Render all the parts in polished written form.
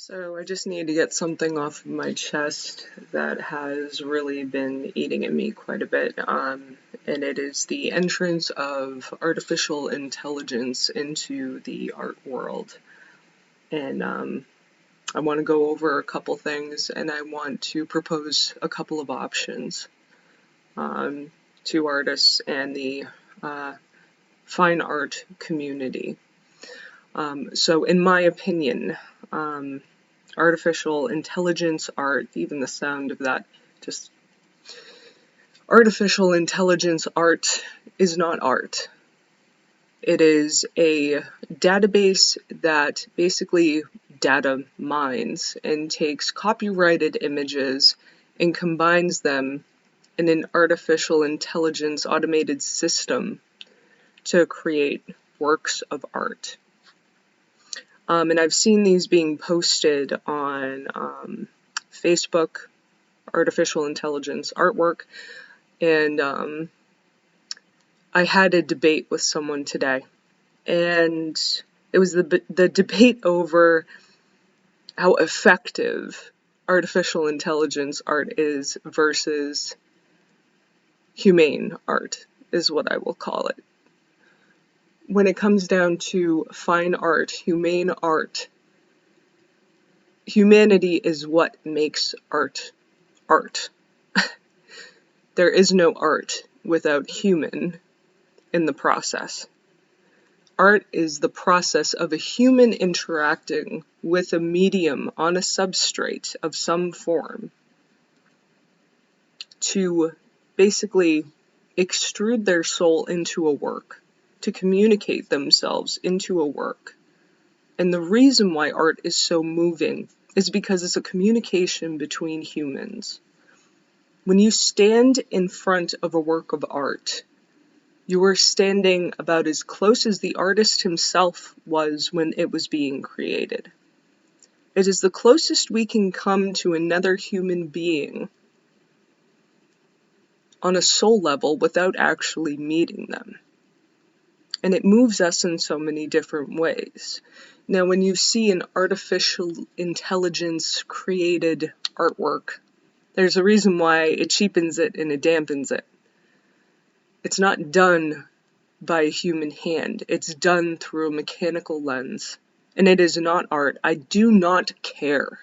So I just need to get something off of my chest that has really been eating at me quite a bit, and it is the entrance of artificial intelligence into the art world. And I want to go over a couple things, and I want to propose a couple of options to artists and the fine art community. So in my opinion, artificial intelligence art, even the sound of that, just artificial intelligence art is not art. It is a database that basically data mines and takes copyrighted images and combines them in an artificial intelligence automated system to create works of art. And I've seen these being posted on Facebook, artificial intelligence artwork, and I had a debate with someone today, and it was the debate over how effective artificial intelligence art is versus humane art, is what I will call it. When it comes down to fine art, humane art, humanity is what makes art art. There is no art without human in the process. Art is the process of a human interacting with a medium on a substrate of some form to basically extrude their soul into a work, to communicate themselves into a work. And the reason why art is so moving is because it's a communication between humans. When you stand in front of a work of art, you are standing about as close as the artist himself was when it was being created. It is the closest we can come to another human being on a soul level without actually meeting them. And it moves us in so many different ways. Now, when you see an artificial intelligence created artwork, there's a reason why it cheapens it and it dampens it. It's not done by a human hand. It's done through a mechanical lens. And it is not art. I do not care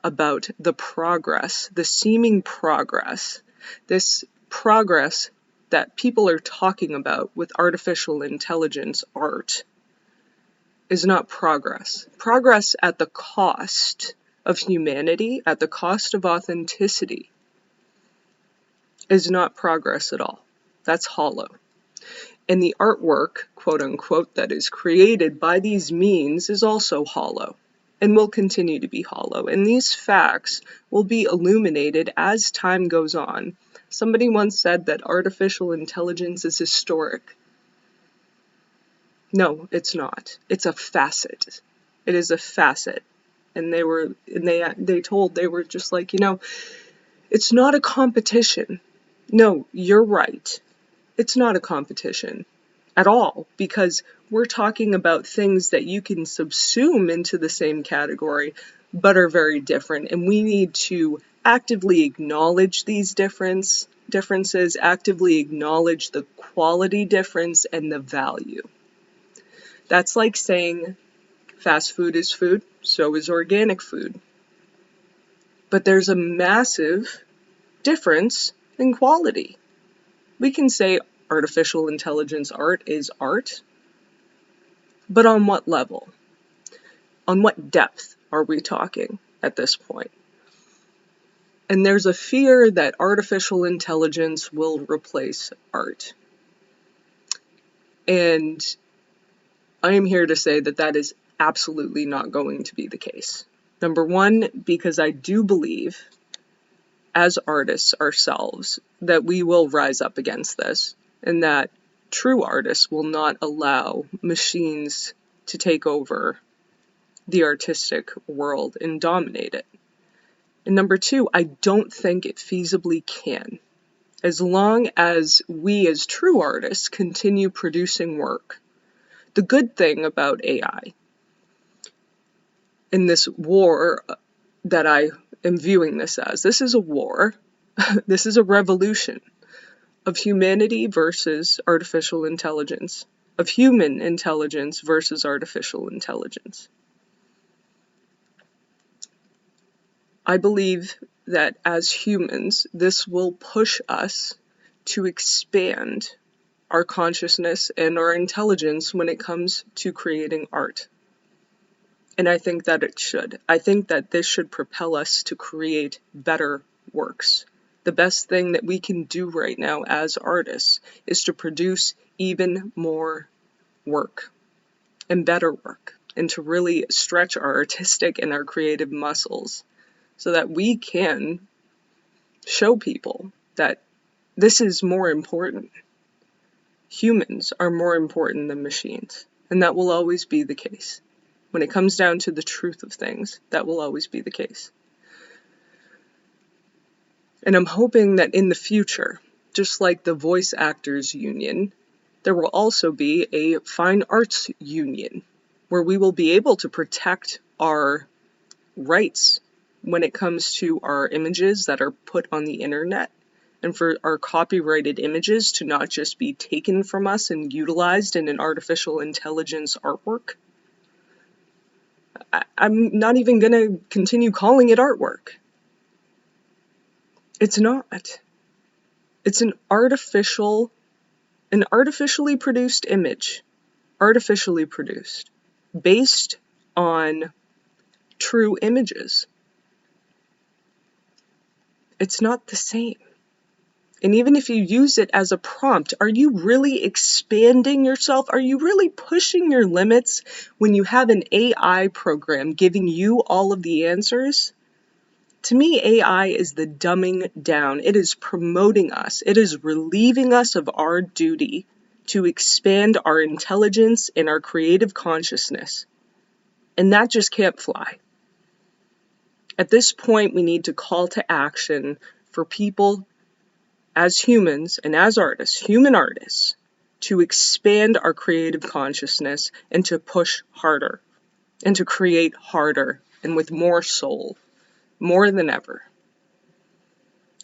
about the progress, the seeming progress, this progress that people are talking about with artificial intelligence art is not progress. Progress at the cost of humanity, at the cost of authenticity, is not progress at all. That's hollow. And the artwork, quote unquote, that is created by these means is also hollow and will continue to be hollow. And these facts will be illuminated as time goes on. Somebody once said that artificial intelligence is historic. No, it's not. It's a facet. It is a facet. And they were just like, it's not a competition. No, you're right. It's not a competition at all, because we're talking about things that you can subsume into the same category, but are very different. And we need to actively acknowledge these differences, actively acknowledge the quality difference and the value. That's like saying fast food is food, so is organic food. But there's a massive difference in quality. We can say artificial intelligence art is art, but on what level? On what depth are we talking at this point? And there's a fear that artificial intelligence will replace art. And I am here to say that that is absolutely not going to be the case. Number one, because I do believe, as artists ourselves, that we will rise up against this, and that true artists will not allow machines to take over the artistic world and dominate it. And number two, I don't think it feasibly can. As long as we as true artists continue producing work. The good thing about AI in this war that I am viewing this as. This is a war. This is a revolution of humanity versus artificial intelligence, of human intelligence versus artificial intelligence. I believe that as humans, this will push us to expand our consciousness and our intelligence when it comes to creating art. And I think that it should. I think that this should propel us to create better works. The best thing that we can do right now as artists is to produce even more work and better work, and to really stretch our artistic and our creative muscles so that we can show people that this is more important. Humans are more important than machines, and that will always be the case. When it comes down to the truth of things, that will always be the case. And I'm hoping that in the future, just like the voice actors union, there will also be a fine arts union where we will be able to protect our rights when it comes to our images that are put on the internet, and for our copyrighted images to not just be taken from us and utilized in an artificial intelligence artwork. I'm not even going to continue calling it artwork. It's not. It's an artificially produced image, artificially produced, based on true images. It's not the same. And even if you use it as a prompt, are you really expanding yourself? Are you really pushing your limits when you have an AI program giving you all of the answers? To me, AI is the dumbing down. It is promoting us. It is relieving us of our duty to expand our intelligence and our creative consciousness. And that just can't fly. At this point, we need to call to action for people as humans and as artists, human artists, to expand our creative consciousness and to push harder and to create harder and with more soul, more than ever,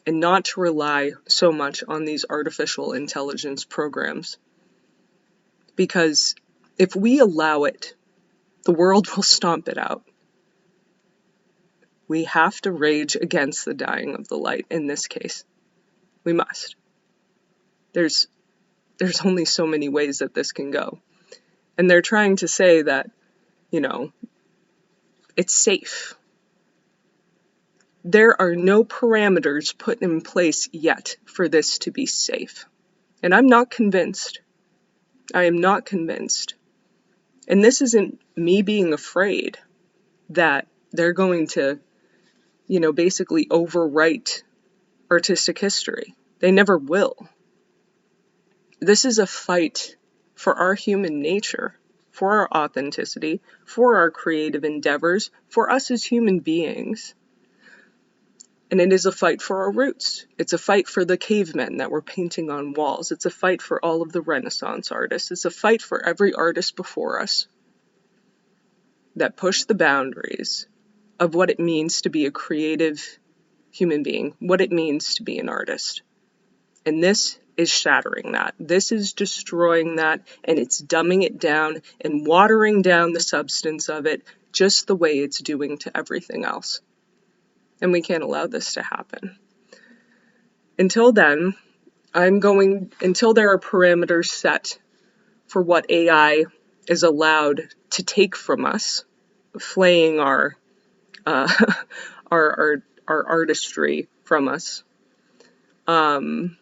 and not to rely so much on these artificial intelligence programs. Because if we allow it, the world will stomp it out. We have to rage against the dying of the light in this case. We must. There's only so many ways that this can go. And they're trying to say that, it's safe. There are no parameters put in place yet for this to be safe. And I'm not convinced. I am not convinced. And this isn't me being afraid that they're going to, basically overwrite artistic history. They never will. This is a fight for our human nature, for our authenticity, for our creative endeavors, for us as human beings. And it is a fight for our roots. It's a fight for the cavemen that were painting on walls. It's a fight for all of the Renaissance artists. It's a fight for every artist before us that pushed the boundaries of what it means to be a creative human being, what it means to be an artist. And this is shattering that. This is destroying that, and it's dumbing it down and watering down the substance of it just the way it's doing to everything else. And we can't allow this to happen. Until then, until there are parameters set for what AI is allowed to take from us, flaying our artistry from us, I'm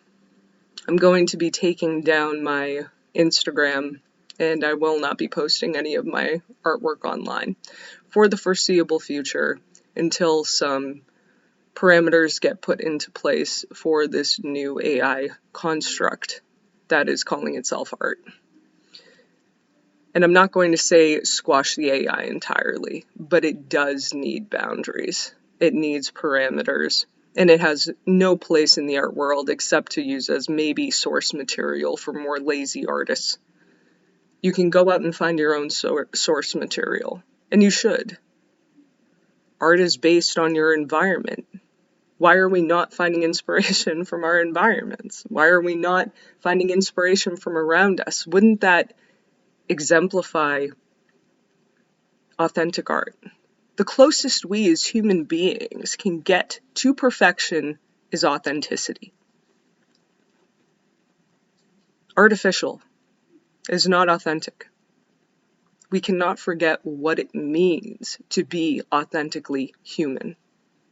going to be taking down my Instagram, and I will not be posting any of my artwork online for the foreseeable future until some parameters get put into place for this new AI construct that is calling itself art. And I'm not going to say squash the AI entirely, but it does need boundaries. It needs parameters. And it has no place in the art world except to use as maybe source material for more lazy artists. You can go out and find your own source material, and you should. Art is based on your environment. Why are we not finding inspiration from our environments? Why are we not finding inspiration from around us? Wouldn't that exemplify authentic art? The closest we as human beings can get to perfection is authenticity. Artificial is not authentic. We cannot forget what it means to be authentically human,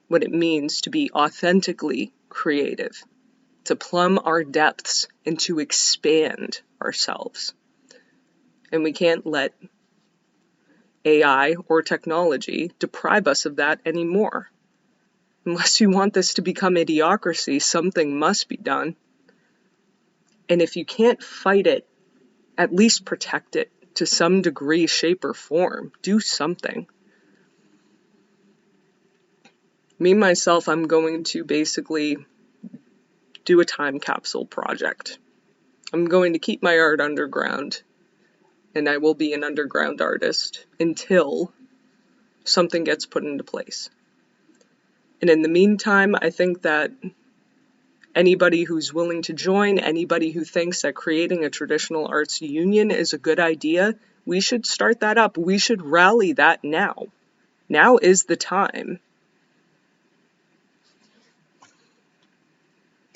what it means to be authentically creative, to plumb our depths and to expand ourselves. And we can't let AI or technology deprive us of that anymore. Unless you want this to become idiocracy, something must be done. And if you can't fight it, at least protect it to some degree, shape, or form. Do something. Me, myself, I'm going to basically do a time capsule project. I'm going to keep my art underground, and I will be an underground artist until something gets put into place. And in the meantime, I think that anybody who's willing to join, anybody who thinks that creating a traditional arts union is a good idea, we should start that up. We should rally that now. Now is the time